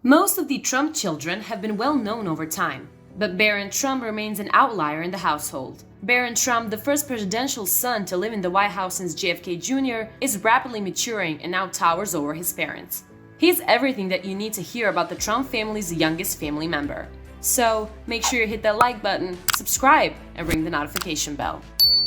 Most of the Trump children have been well known over time, but Barron Trump remains an outlier in the household. Barron Trump, the first presidential son to live in the White House since JFK Jr., is rapidly maturing and now towers over his parents. He is everything that you need to hear about the Trump family's youngest family member. So, make sure you hit that like button, subscribe, and ring the notification bell.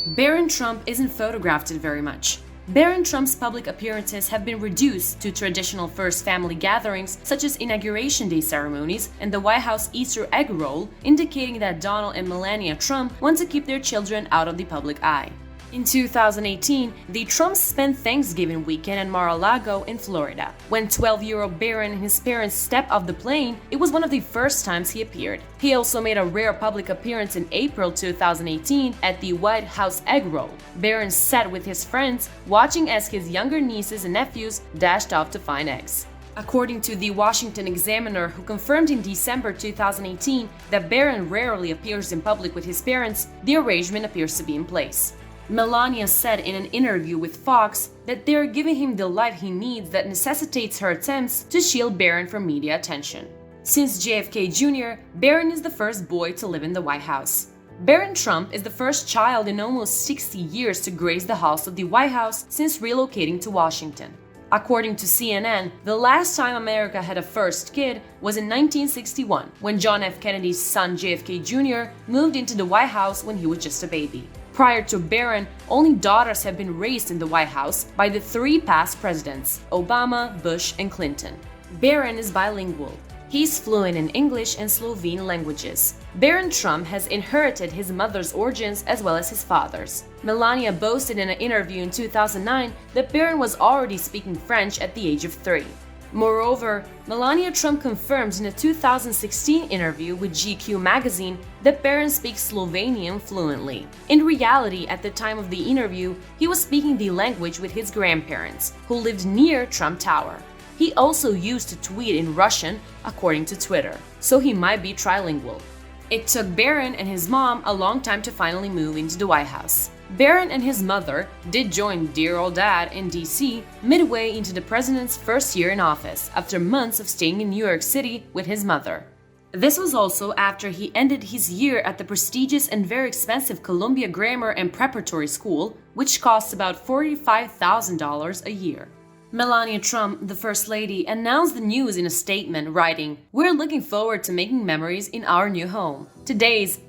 Barron Trump isn't photographed very much. Barron Trump's public appearances have been reduced to traditional first family gatherings such as Inauguration Day ceremonies and the White House Easter egg roll, indicating that Donald and Melania Trump want to keep their children out of the public eye. In 2018, the Trumps spent Thanksgiving weekend at Mar-a-Lago in Florida. When 12-year-old Barron and his parents stepped off the plane, it was one of the first times he appeared. He also made a rare public appearance in April 2018 at the White House Egg Roll. Barron sat with his friends, watching as his younger nieces and nephews dashed off to find eggs. According to the Washington Examiner, who confirmed in December 2018 that Barron rarely appears in public with his parents, the arrangement appears to be in place. Melania said in an interview with Fox that they are giving him the life he needs that necessitates her attempts to shield Barron from media attention. Since JFK Jr., Barron is the first boy to live in the White House. Barron Trump is the first child in almost 60 years to grace the halls of the White House since relocating to Washington. According to CNN, the last time America had a first kid was in 1961, when John F. Kennedy's son JFK Jr. moved into the White House when he was just a baby. Prior to Barron, only daughters have been raised in the White House by the three past presidents, Obama, Bush, and Clinton. Barron is bilingual. He's fluent in English and Slovene languages. Barron Trump has inherited his mother's origins as well as his father's. Melania boasted in an interview in 2009 that Barron was already speaking French at the age of 3. Moreover, Melania Trump confirms in a 2016 interview with GQ magazine that Barron speaks Slovenian fluently. In reality, at the time of the interview, he was speaking the language with his grandparents, who lived near Trump Tower. He also used to tweet in Russian, according to Twitter, so he might be trilingual. It took Barron and his mom a long time to finally move into the White House. Barron and his mother did join Dear Old Dad in DC midway into the president's first year in office, after months of staying in New York City with his mother. This was also after he ended his year at the prestigious and very expensive Columbia Grammar and Preparatory School, which costs about $45,000 a year. Melania Trump, the First Lady, announced the news in a statement, writing, "We're looking forward to making memories in our new home. Today's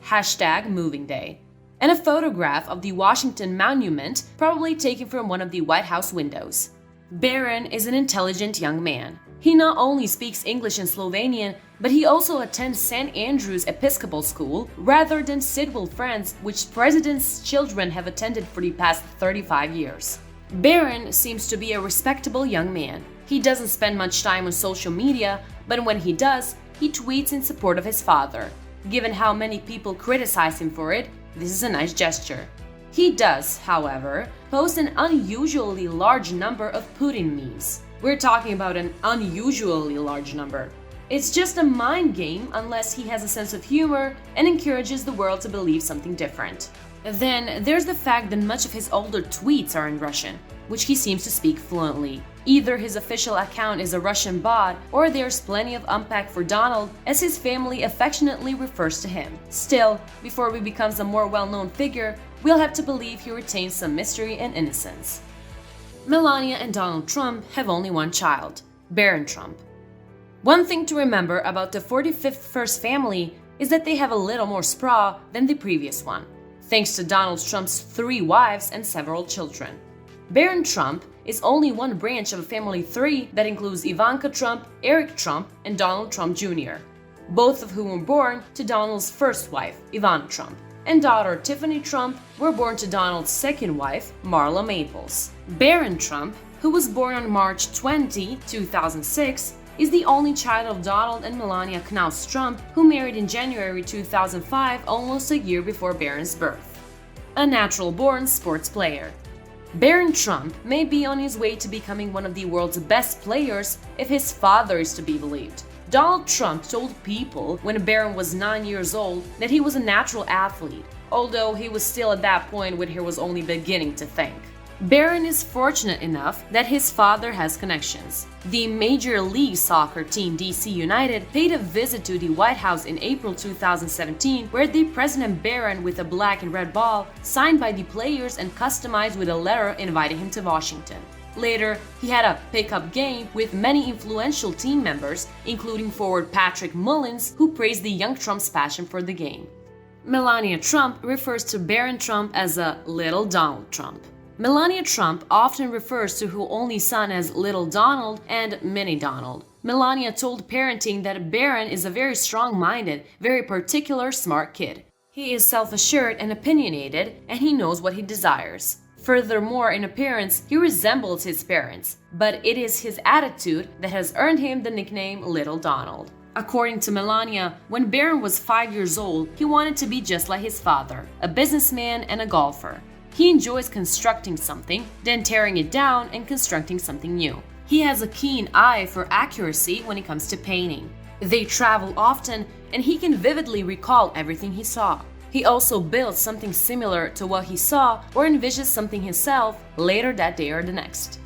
#moving day." And a photograph of the Washington Monument, probably taken from one of the White House windows. Barron is an intelligent young man. He not only speaks English and Slovenian, but he also attends St. Andrew's Episcopal School rather than Sidwell Friends, which presidents' children have attended for the past 35 years. Barron seems to be a respectable young man. He doesn't spend much time on social media, but when he does, he tweets in support of his father. Given how many people criticize him for it, this is a nice gesture. He does, however, post an unusually large number of Putin memes. We're talking about an unusually large number. It's just a mind game unless he has a sense of humor and encourages the world to believe something different. Then there's the fact that much of his older tweets are in Russian, which he seems to speak fluently. Either his official account is a Russian bot, or there's plenty of unpack for Donald, as his family affectionately refers to him. Still, before he becomes a more well-known figure, we'll have to believe he retains some mystery and innocence. Melania and Donald Trump have only one child, Barron Trump. One thing to remember about the 45th First Family is that they have a little more sprawl than the previous one, thanks to Donald Trump's 3 wives and several children. Barron Trump is only one branch of a family of 3 that includes Ivanka Trump, Eric Trump, and Donald Trump Jr., both of whom were born to Donald's first wife, Ivana Trump, and daughter Tiffany Trump were born to Donald's second wife, Marla Maples. Barron Trump, who was born on March 20, 2006, is the only child of Donald and Melania Knaus Trump, who married in January 2005, almost a year before Barron's birth. A natural-born sports player. Barron Trump may be on his way to becoming one of the world's best players if his father is to be believed. Donald Trump told People when Barron was 9 years old that he was a natural athlete, although he was still at that point when he was only beginning to think. Barron is fortunate enough that his father has connections. The Major League Soccer team DC United paid a visit to the White House in April 2017, where the President Barron, with a black and red ball, signed by the players and customized with a letter inviting him to Washington. Later, he had a pickup game with many influential team members, including forward Patrick Mullins, who praised the young Trump's passion for the game. Melania Trump refers to Barron Trump as a little Donald Trump. Melania Trump often refers to her only son as Little Donald and Mini Donald. Melania told Parenting that Barron is a very strong-minded, very particular, smart kid. He is self-assured and opinionated, and he knows what he desires. Furthermore, in appearance, he resembles his parents, but it is his attitude that has earned him the nickname Little Donald. According to Melania, when Barron was 5 years old, he wanted to be just like his father, a businessman and a golfer. He enjoys constructing something, then tearing it down and constructing something new. He has a keen eye for accuracy when it comes to painting. They travel often, and he can vividly recall everything he saw. He also builds something similar to what he saw or envisions something himself later that day or the next.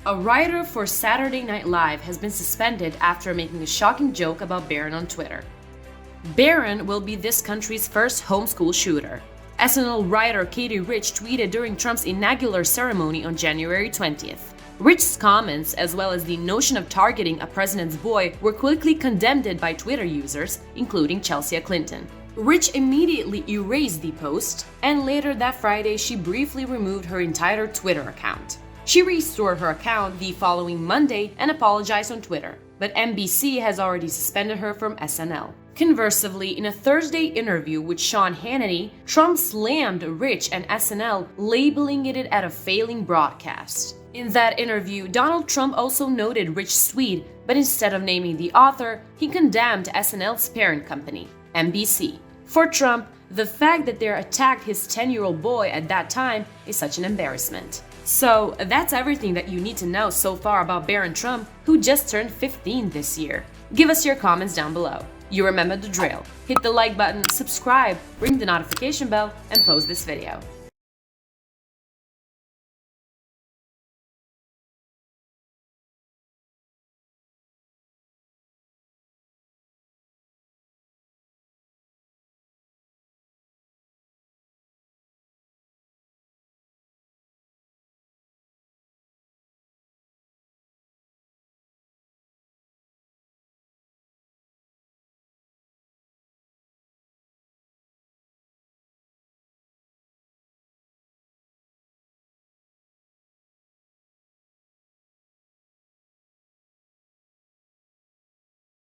A writer for Saturday Night Live has been suspended after making a shocking joke about Barron on Twitter. Barron will be this country's first homeschool shooter. SNL writer Katie Rich tweeted during Trump's inaugural ceremony on January 20th. Rich's comments, as well as the notion of targeting a president's boy, were quickly condemned by Twitter users, including Chelsea Clinton. Rich immediately erased the post, and later that Friday she briefly removed her entire Twitter account. She restored her account the following Monday and apologized on Twitter, but NBC has already suspended her from SNL. Conversely, in a Thursday interview with Sean Hannity, Trump slammed Rich and SNL, labeling it as a failing broadcast. In that interview, Donald Trump also noted Rich's tweet, but instead of naming the author, he condemned SNL's parent company, NBC. For Trump, the fact that they attacked his 10-year-old boy at that time is such an embarrassment. So that's everything that you need to know so far about Barron Trump, who just turned 15 this year. Give us your comments down below. You remember the drill. Hit the like button, subscribe, ring the notification bell, and post this video.